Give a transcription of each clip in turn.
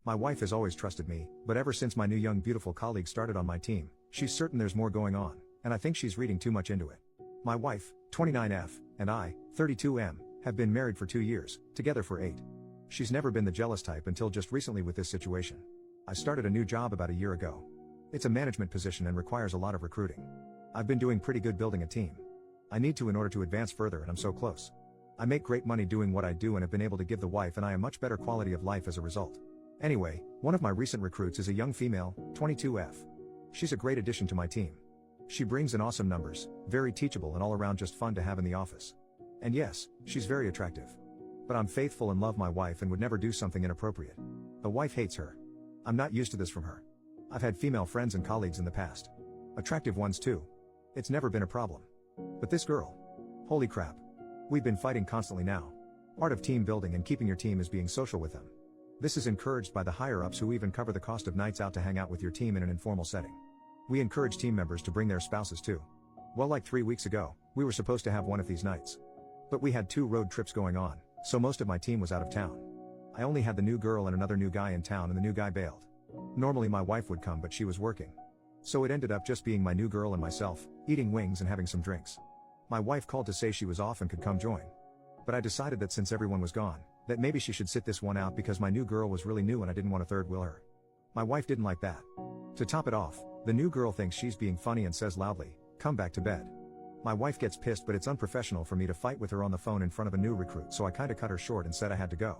My wife has always trusted me, but ever since my new young beautiful colleague started on my team, she's certain there's more going on, and I think she's reading too much into it. My wife, 29F, and I, 32M, have been married for 2 years, together for 8. She's never been the jealous type until just recently with this situation. I started a new job about a year ago. It's a management position and requires a lot of recruiting. I've been doing pretty good building a team. I need to in order to advance further, and I'm so close. I make great money doing what I do and have been able to give the wife and I a much better quality of life as a result. Anyway, one of my recent recruits is a young female, 22F. She's a great addition to my team. She brings in awesome numbers, very teachable and all around just fun to have in the office. And yes, she's very attractive. But I'm faithful and love my wife and would never do something inappropriate. The wife hates her. I'm not used to this from her. I've had female friends and colleagues in the past. Attractive ones too. It's never been a problem. But this girl. Holy crap. We've been fighting constantly now. Part of team building and keeping your team is being social with them. This is encouraged by the higher-ups who even cover the cost of nights out to hang out with your team in an informal setting. We encourage team members to bring their spouses too. Well, like 3 weeks ago, we were supposed to have one of these nights. But we had 2 road trips going on, so most of my team was out of town. I only had the new girl and another new guy in town, and the new guy bailed. Normally my wife would come, but she was working. So it ended up just being my new girl and myself, eating wings and having some drinks. My wife called to say she was off and could come join. But I decided that since everyone was gone, that maybe she should sit this one out because my new girl was really new and I didn't want to third wheel her. My wife didn't like that. To top it off, the new girl thinks she's being funny and says loudly, "Come back to bed." My wife gets pissed, but it's unprofessional for me to fight with her on the phone in front of a new recruit, so I kinda cut her short and said I had to go.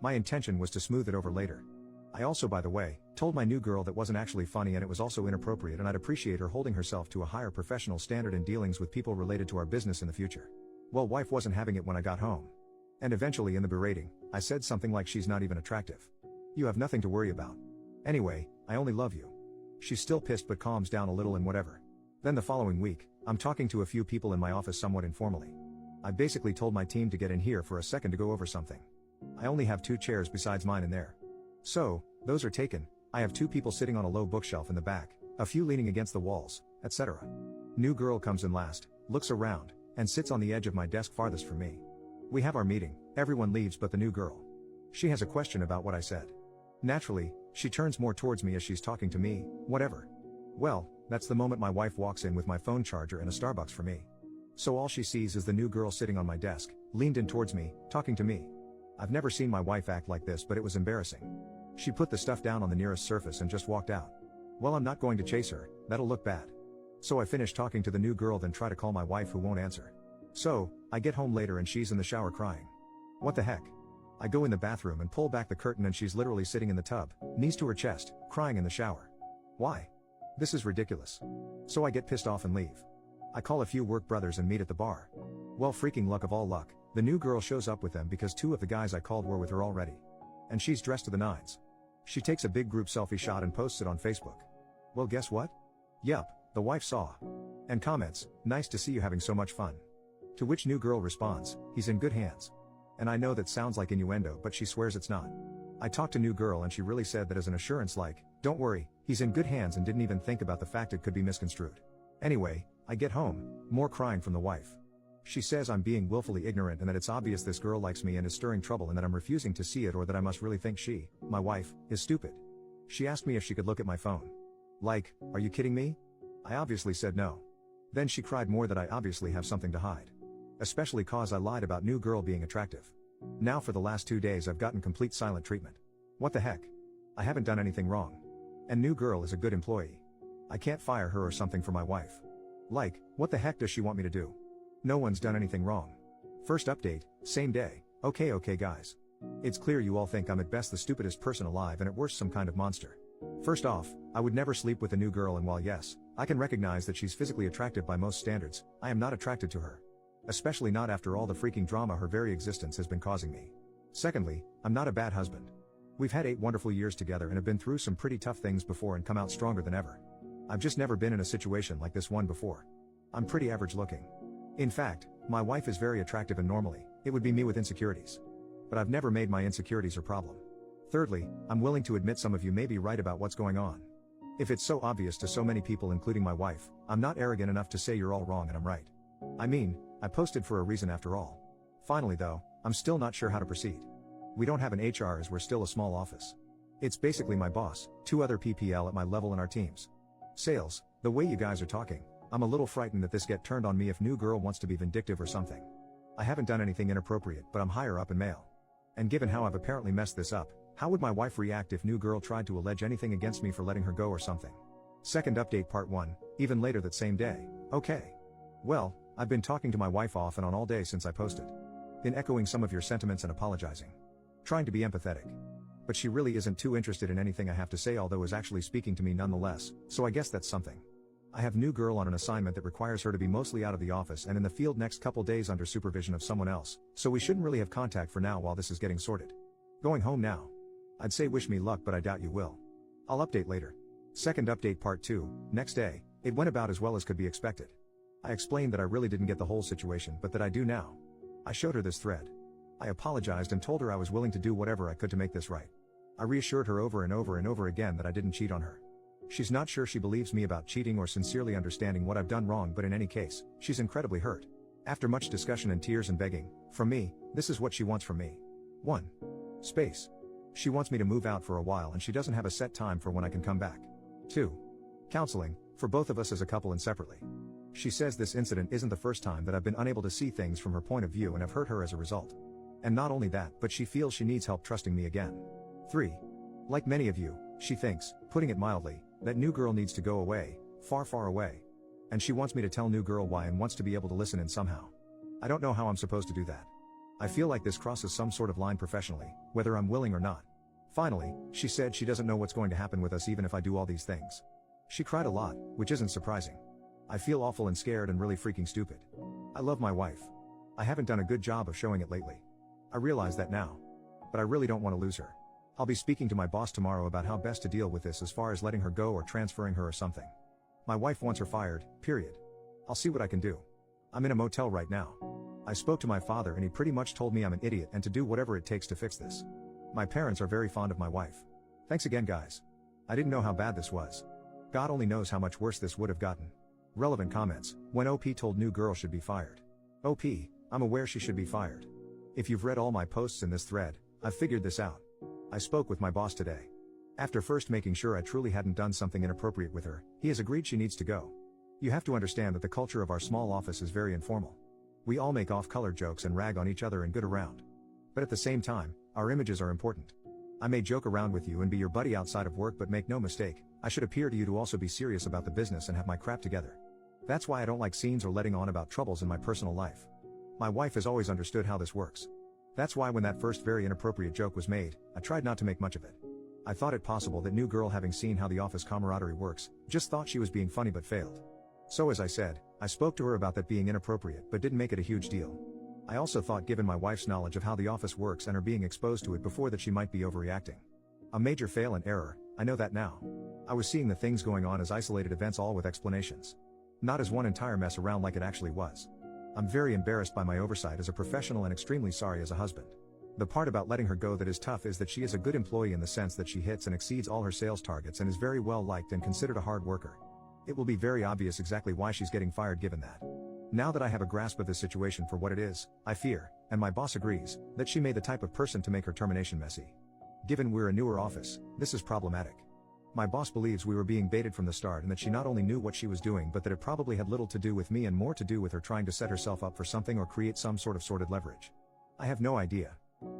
My intention was to smooth it over later. I also, by the way, told my new girl that wasn't actually funny and it was also inappropriate, and I'd appreciate her holding herself to a higher professional standard in dealings with people related to our business in the future. Well, wife wasn't having it when I got home. And eventually in the berating, I said something like she's not even attractive. You have nothing to worry about. Anyway, I only love you. She's still pissed but calms down a little and whatever. Then the following week, I'm talking to a few people in my office somewhat informally. I basically told my team to get in here for a second to go over something. I only have 2 chairs besides mine in there. So, those are taken. I have 2 people sitting on a low bookshelf in the back, a few leaning against the walls, etc. New girl comes in last, looks around, and sits on the edge of my desk farthest from me. We have our meeting, everyone leaves but the new girl. She has a question about what I said. Naturally, she turns more towards me as she's talking to me, whatever. Well, that's the moment my wife walks in with my phone charger and a Starbucks for me. So all she sees is the new girl sitting on my desk, leaned in towards me, talking to me. I've never seen my wife act like this, but it was embarrassing. She put the stuff down on the nearest surface and just walked out. Well, I'm not going to chase her, that'll look bad. So I finish talking to the new girl, then try to call my wife who won't answer. So, I get home later and she's in the shower crying. What the heck? I go in the bathroom and pull back the curtain and she's literally sitting in the tub, knees to her chest, crying in the shower. Why? This is ridiculous. So I get pissed off and leave. I call a few work brothers and meet at the bar. Well, freaking luck of all luck, the new girl shows up with them because 2 of the guys I called were with her already. And she's dressed to the nines. She takes a big group selfie shot and posts it on Facebook. Well, guess what? Yup, the wife saw. And comments, "Nice to see you having so much fun." To which new girl responds, "He's in good hands." And I know that sounds like innuendo, but she swears it's not. I talked to new girl and she really said that as an assurance, like, "Don't worry, he's in good hands," and didn't even think about the fact it could be misconstrued. Anyway, I get home, more crying from the wife. She says I'm being willfully ignorant and that it's obvious this girl likes me and is stirring trouble and that I'm refusing to see it, or that I must really think she, my wife, is stupid. She asked me if she could look at my phone. Like, are you kidding me? I obviously said no. Then she cried more that I obviously have something to hide. Especially cause I lied about new girl being attractive. Now for the last 2 days I've gotten complete silent treatment. What the heck? I haven't done anything wrong. And new girl is a good employee. I can't fire her or something for my wife. Like, what the heck does she want me to do? No one's done anything wrong. First update, same day. Okay guys. It's clear you all think I'm at best the stupidest person alive and at worst some kind of monster. First off, I would never sleep with a new girl, and while yes, I can recognize that she's physically attractive by most standards, I am not attracted to her. Especially not after all the freaking drama her very existence has been causing me. Secondly, I'm not a bad husband. We've had 8 wonderful years together and have been through some pretty tough things before and come out stronger than ever. I've just never been in a situation like this one before. I'm pretty average looking. In fact, my wife is very attractive and normally, it would be me with insecurities. But I've never made my insecurities her problem. Thirdly, I'm willing to admit some of you may be right about what's going on. If it's so obvious to so many people including my wife, I'm not arrogant enough to say you're all wrong and I'm right. I mean, I posted for a reason after all. Finally though, I'm still not sure how to proceed. We don't have an HR as we're still a small office. It's basically my boss, 2 other PPL at my level in our teams. Sales, the way you guys are talking, I'm a little frightened that this get turned on me if new girl wants to be vindictive or something. I haven't done anything inappropriate, but I'm higher up in mail. And given how I've apparently messed this up, how would my wife react if new girl tried to allege anything against me for letting her go or something? Second update part 1, even later that same day. Okay. Well, I've been talking to my wife off and on all day since I posted. Been echoing some of your sentiments and apologizing. Trying to be empathetic. But she really isn't too interested in anything I have to say, although is actually speaking to me nonetheless, so I guess that's something. I have new girl on an assignment that requires her to be mostly out of the office and in the field next couple days under supervision of someone else, so we shouldn't really have contact for now while this is getting sorted. Going home now. I'd say wish me luck, but I doubt you will. I'll update later. Second update part 2, next day. It went about as well as could be expected. I explained that I really didn't get the whole situation, but that I do now. I showed her this thread. I apologized and told her I was willing to do whatever I could to make this right. I reassured her over and over and over again that I didn't cheat on her. She's not sure she believes me about cheating or sincerely understanding what I've done wrong, but in any case, she's incredibly hurt. After much discussion and tears and begging, from me, this is what she wants from me. 1. Space. She wants me to move out for a while and she doesn't have a set time for when I can come back. 2. Counseling, for both of us as a couple and separately. She says this incident isn't the first time that I've been unable to see things from her point of view and have hurt her as a result. And not only that, but she feels she needs help trusting me again. 3. Like many of you, she thinks, putting it mildly, that new girl needs to go away, far far away. And she wants me to tell new girl why and wants to be able to listen in somehow. I don't know how I'm supposed to do that. I feel like this crosses some sort of line professionally, whether I'm willing or not. Finally, she said she doesn't know what's going to happen with us even if I do all these things. She cried a lot, which isn't surprising. I feel awful and scared and really freaking stupid. I love my wife. I haven't done a good job of showing it lately. I realize that now. But I really don't want to lose her. I'll be speaking to my boss tomorrow about how best to deal with this as far as letting her go or transferring her or something. My wife wants her fired, period. I'll see what I can do. I'm in a motel right now. I spoke to my father and he pretty much told me I'm an idiot and to do whatever it takes to fix this. My parents are very fond of my wife. Thanks again, guys. I didn't know how bad this was. God only knows how much worse this would have gotten. Relevant comments. When OP told new girl should be fired. OP, I'm aware she should be fired. If you've read all my posts in this thread, I've figured this out. I spoke with my boss today. After first making sure I truly hadn't done something inappropriate with her, he has agreed she needs to go. You have to understand that the culture of our small office is very informal. We all make off-color jokes and rag on each other and good around. But at the same time, our images are important. I may joke around with you and be your buddy outside of work, but make no mistake, I should appear to you to also be serious about the business and have my crap together. That's why I don't like scenes or letting on about troubles in my personal life. My wife has always understood how this works. That's why when that first very inappropriate joke was made, I tried not to make much of it. I thought it possible that new girl, having seen how the office camaraderie works, just thought she was being funny but failed. So as I said, I spoke to her about that being inappropriate but didn't make it a huge deal. I also thought, given my wife's knowledge of how the office works and her being exposed to it before, that she might be overreacting. A major fail and error, I know that now. I was seeing the things going on as isolated events, all with explanations. Not as one entire mess around like it actually was. I'm very embarrassed by my oversight as a professional and extremely sorry as a husband. The part about letting her go that is tough is that she is a good employee in the sense that she hits and exceeds all her sales targets and is very well liked and considered a hard worker. It will be very obvious exactly why she's getting fired given that. Now that I have a grasp of this situation for what it is, I fear, and my boss agrees, that she may be the type of person to make her termination messy. Given we're a newer office, this is problematic. My boss believes we were being baited from the start and that she not only knew what she was doing but that it probably had little to do with me and more to do with her trying to set herself up for something or create some sort of sordid leverage. I have no idea.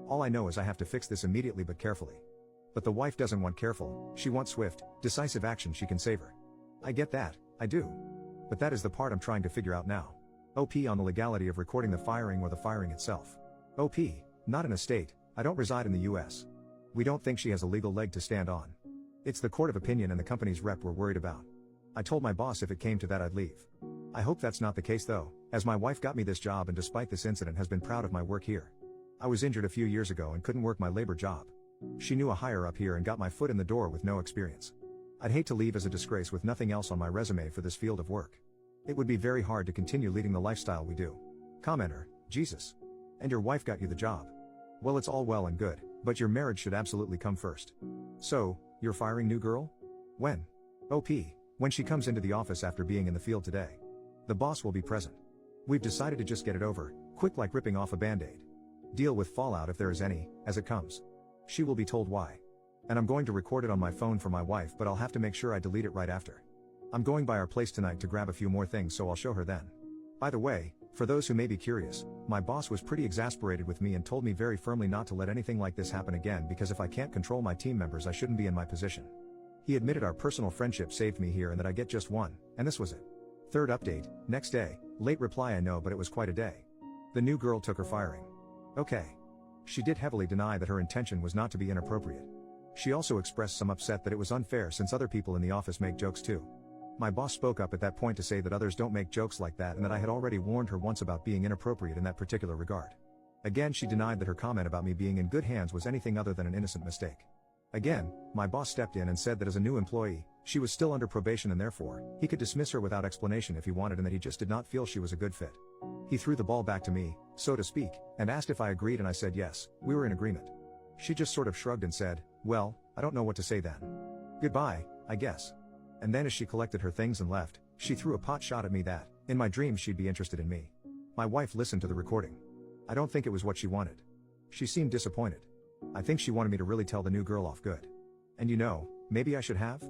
All I know is I have to fix this immediately but carefully. But the wife doesn't want careful, she wants swift, decisive action she can save her. I get that, I do. But that is the part I'm trying to figure out now. OP on the legality of recording the firing or the firing itself. OP, not in a state, I don't reside in the US. We don't think she has a legal leg to stand on. It's the court of opinion and the company's rep we're worried about. I told my boss if it came to that I'd leave. I hope that's not the case though, as my wife got me this job and despite this incident has been proud of my work here. I was injured a few years ago and couldn't work my labor job. She knew a higher up here and got my foot in the door with no experience. I'd hate to leave as a disgrace with nothing else on my resume for this field of work. It would be very hard to continue leading the lifestyle we do. Commenter, Jesus. And your wife got you the job. Well, it's all well and good, but your marriage should absolutely come first. So, you're firing new girl? When? OP, when she comes into the office after being in the field today. The boss will be present. We've decided to just get it over, quick like ripping off a band-aid. Deal with fallout if there is any, as it comes. She will be told why. And I'm going to record it on my phone for my wife, but I'll have to make sure I delete it right after. I'm going by our place tonight to grab a few more things, so I'll show her then. By the way, for those who may be curious, my boss was pretty exasperated with me and told me very firmly not to let anything like this happen again, because if I can't control my team members, I shouldn't be in my position. He admitted our personal friendship saved me here and that I get just one, and this was it. Third update, next day, late reply I know, but it was quite a day. The new girl took her firing. Okay. She did heavily deny that her intention was not to be inappropriate. She also expressed some upset that it was unfair since other people in the office make jokes too. My boss spoke up at that point to say that others don't make jokes like that and that I had already warned her once about being inappropriate in that particular regard. Again, she denied that her comment about me being in good hands was anything other than an innocent mistake. Again, my boss stepped in and said that as a new employee, she was still under probation and therefore, he could dismiss her without explanation if he wanted, and that he just did not feel she was a good fit. He threw the ball back to me, so to speak, and asked if I agreed, and I said yes, we were in agreement. She just sort of shrugged and said, well, I don't know what to say then. Goodbye, I guess. And then as she collected her things and left, she threw a pot shot at me that, in my dreams, she'd be interested in me. My wife listened to the recording. I don't think it was what she wanted. She seemed disappointed. I think she wanted me to really tell the new girl off good. And you know, maybe I should have?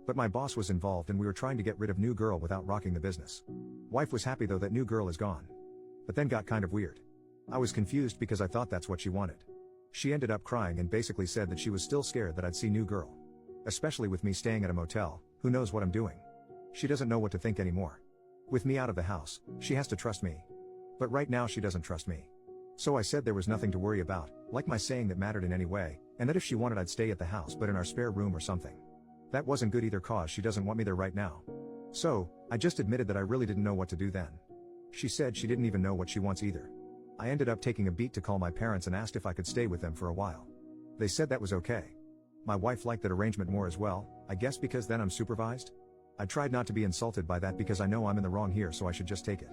But my boss was involved and we were trying to get rid of new girl without rocking the business. Wife was happy though that new girl is gone. But then got kind of weird. I was confused because I thought that's what she wanted. She ended up crying and basically said that she was still scared that I'd see new girl. Especially with me staying at a motel, who knows what I'm doing? She doesn't know what to think anymore. With me out of the house, she has to trust me. But right now she doesn't trust me. So I said there was nothing to worry about, like my saying that mattered in any way, and that if she wanted I'd stay at the house but in our spare room or something. That wasn't good either cause she doesn't want me there right now. So, I just admitted that I really didn't know what to do then. She said she didn't even know what she wants either. I ended up taking a beat to call my parents and asked if I could stay with them for a while. They said that was okay. My wife liked that arrangement more as well, I guess because then I'm supervised? I tried not to be insulted by that because I know I'm in the wrong here, so I should just take it.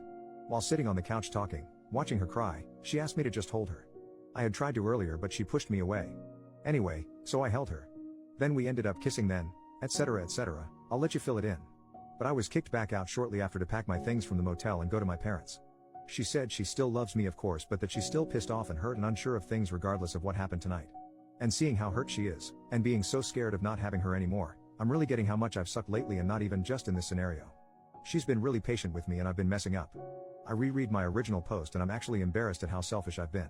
While sitting on the couch talking, watching her cry, she asked me to just hold her. I had tried to earlier but she pushed me away. Anyway, so I held her. Then we ended up kissing then, etc. etc. I'll let you fill it in. But I was kicked back out shortly after to pack my things from the motel and go to my parents. She said she still loves me of course, but that she's still pissed off and hurt and unsure of things regardless of what happened tonight. And seeing how hurt she is, and being so scared of not having her anymore, I'm really getting how much I've sucked lately, and not even just in this scenario. She's been really patient with me and I've been messing up. I reread my original post and I'm actually embarrassed at how selfish I've been.